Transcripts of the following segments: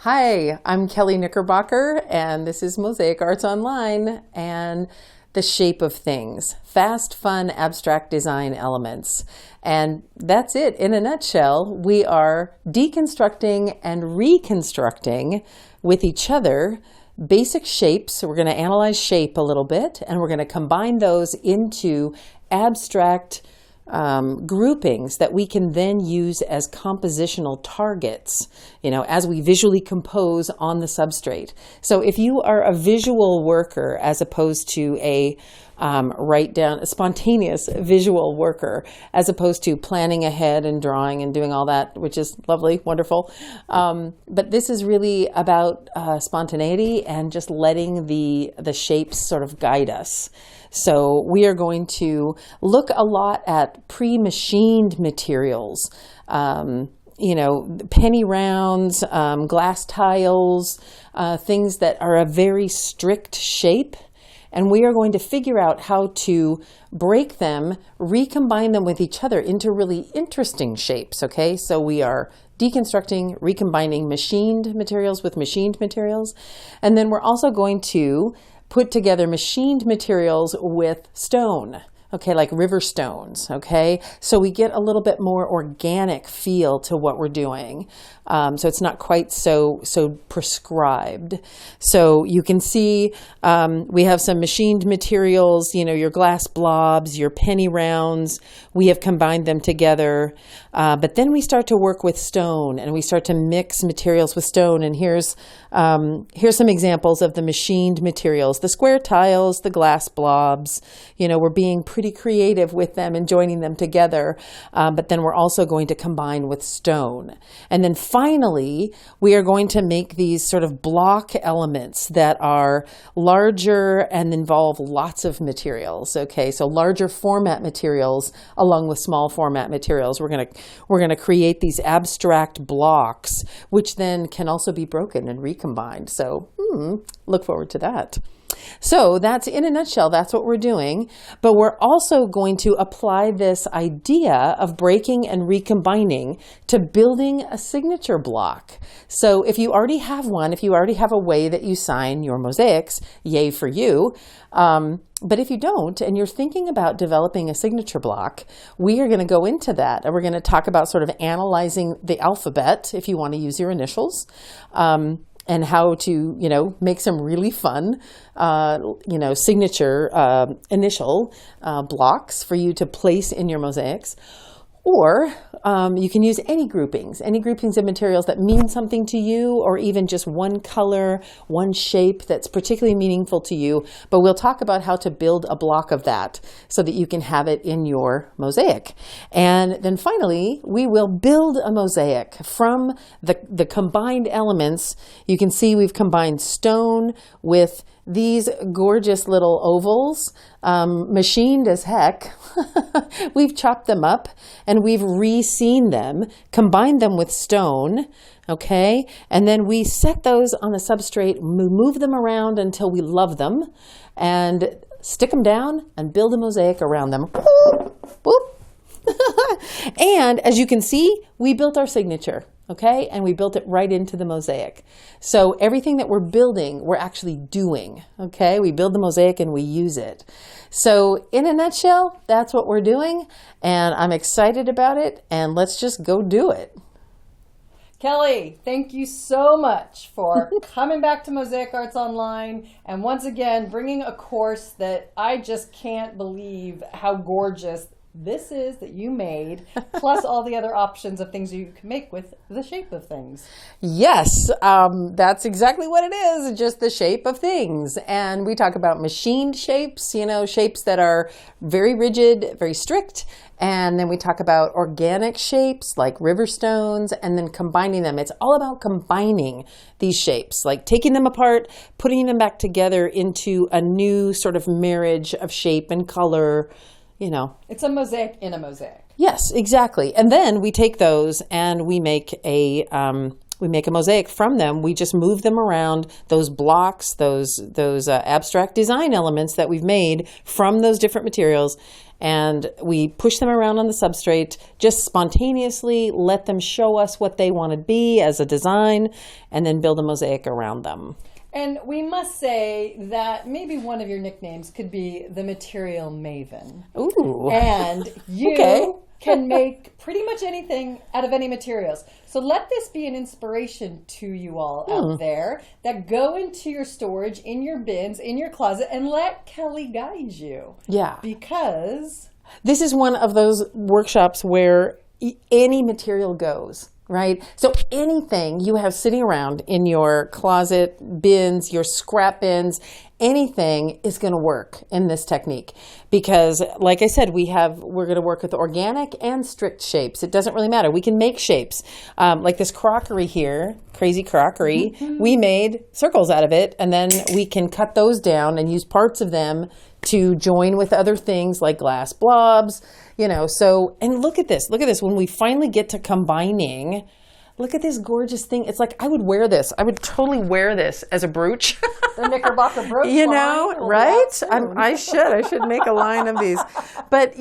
Hi, I'm Kelley Knickerbocker, and this is Mosaic Arts Online and the shape of things. Fast, fun, abstract design elements. And that's it in a nutshell. We are deconstructing and reconstructing with each other basic shapes. So we're going to analyze shape a little bit, and we're going to combine those into abstract groupings that we can then use as compositional targets, as we visually compose on the substrate. So if you are a visual worker as opposed to a spontaneous visual worker, as opposed to planning ahead and drawing and doing all that, which is lovely, wonderful. But this is really about spontaneity and just letting the shapes sort of guide us. So we are going to look a lot at pre-machined materials, penny rounds, glass tiles, things that are a very strict shape. And we are going to figure out how to break them, recombine them with each other into really interesting shapes, okay? So we are deconstructing, recombining machined materials with machined materials. And then we're also going to put together machined materials with stone, okay, like river stones, okay? So we get a little bit more organic feel to what we're doing. So it's not quite so prescribed. So you can see we have some machined materials, your glass blobs, your penny rounds. We have combined them together. But then we start to work with stone, and we start to mix materials with stone. And here's some examples of the machined materials: the square tiles, the glass blobs. We're being pretty creative with them and joining them together. But then we're also going to combine with stone. And then finally, we are going to make these sort of block elements that are larger and involve lots of materials. Okay, so larger format materials along with small format materials. We're going to create these abstract blocks, which then can also be broken and recombined. So look forward to that. So that's, in a nutshell, that's what we're doing. But we're also going to apply this idea of breaking and recombining to building a signature block. So if you already have one, if you already have a way that you sign your mosaics, yay for you. But if you don't, and you're thinking about developing a signature block, we are going to go into that. And we're going to talk about sort of analyzing the alphabet, if you want to use your initials, and how to, make some really fun, signature initial blocks for you to place in your mosaics. Or you can use any groupings of materials that mean something to you, or even just one color, one shape that's particularly meaningful to you. But we'll talk about how to build a block of that so that you can have it in your mosaic. And then finally, we will build a mosaic from the combined elements. You can see we've combined stone with these gorgeous little ovals, machined as heck. We've chopped them up and we've re-seen them, combined them with stone, okay? And then we set those on the substrate, move them around until we love them, and stick them down and build a mosaic around them. Boop. And as you can see, we built our signature. Okay, and we built it right into the mosaic. So everything that we're building, we're actually doing. Okay, we build the mosaic and we use it. So in a nutshell, that's what we're doing, and I'm excited about it, and let's just go do it. Kelley, thank you so much for coming back to Mosaic Arts Online, and once again, bringing a course that I just can't believe how gorgeous this is that you made, plus all the other options of things you can make with the shape of things. Yes, that's exactly what it is, just the shape of things. And we talk about machined shapes, shapes that are very rigid, very strict. And then we talk about organic shapes like river stones, and then combining them. It's all about combining these shapes, like taking them apart, putting them back together into a new sort of marriage of shape and color. It's a mosaic in a mosaic. Yes, exactly. And then we take those and we make a mosaic from them. We just move them around, those blocks, those abstract design elements that we've made from those different materials, and we push them around on the substrate, just spontaneously let them show us what they want to be as a design, and then build a mosaic around them. And we must say that maybe one of your nicknames could be the material maven. Ooh. And you can make pretty much anything out of any materials. So let this be an inspiration to you all out there that go into your storage, in your bins, in your closet, and let Kelley guide you. Yeah. Because this is one of those workshops where any material goes. Right? So anything you have sitting around in your closet, bins, your scrap bins, anything is going to work in this technique. Because like I said, we're going to work with organic and strict shapes. It doesn't really matter. We can make shapes. Like this crockery here, crazy crockery, we made circles out of it, and then we can cut those down and use parts of them to join with other things like glass blobs, so, and look at this, when we finally get to combining, look at this gorgeous thing. It's like, I would wear this. I would totally wear this as a brooch. The Knickerbocker brooch right? I should make a line of these. But,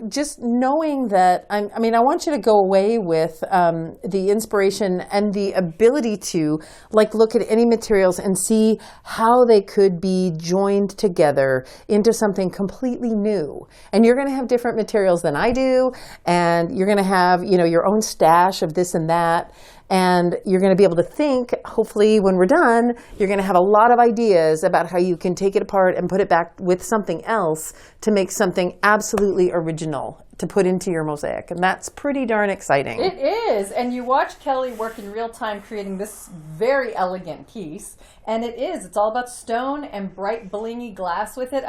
just knowing that, I want you to go away with the inspiration and the ability to, look at any materials and see how they could be joined together into something completely new. And you're going to have different materials than I do, and you're going to have, your own stash of this and that. And you're going to be able to think, hopefully when we're done, you're going to have a lot of ideas about how you can take it apart and put it back with something else to make something absolutely original to put into your mosaic. And that's pretty darn exciting. It is. And you watch Kelley work in real time creating this very elegant piece. And it's all about stone and bright blingy glass with it.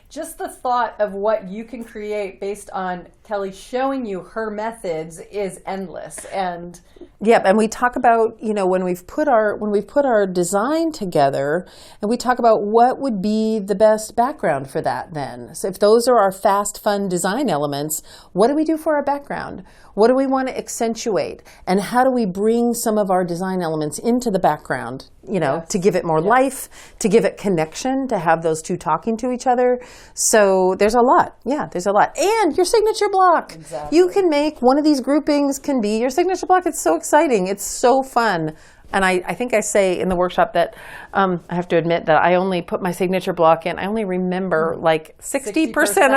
Just the thought of what you can create based on Kelley showing you her methods is endless. And yeah, and we talk about, when we've put our design together, and we talk about what would be the best background for that then. So if those are our fast, fun design elements, what do we do for our background? What do we want to accentuate? And how do we bring some of our design elements into the background, to give it more life, to give it connection, to have those two talking to each other. So there's a lot. Yeah, there's a lot. And your signature block. Exactly. You can make one of these groupings can be your signature block. It's so exciting. It's so fun. And I think I say in the workshop that I have to admit that I only put my signature block in. I only remember 60%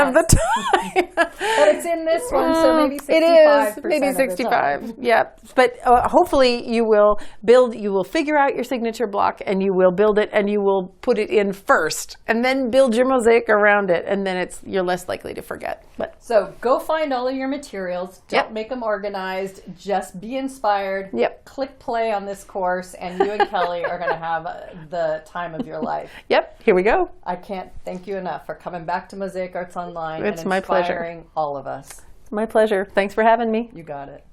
of the time. But it's in this one, so maybe 65%. It is, maybe 65. Yeah. But hopefully you will figure out your signature block, and you will build it, and you will put it in first, and then build your mosaic around it, and then you're less likely to forget. So go find all of your materials. Don't make them organized. Just be inspired. Yep. Click play on this course, and you and Kelley are going to have the time of your life. Yep. Here we go. I can't thank you enough for coming back to Mosaic Arts Online It's and my pleasure. inspiring all of us. My pleasure. Thanks for having me. You got it.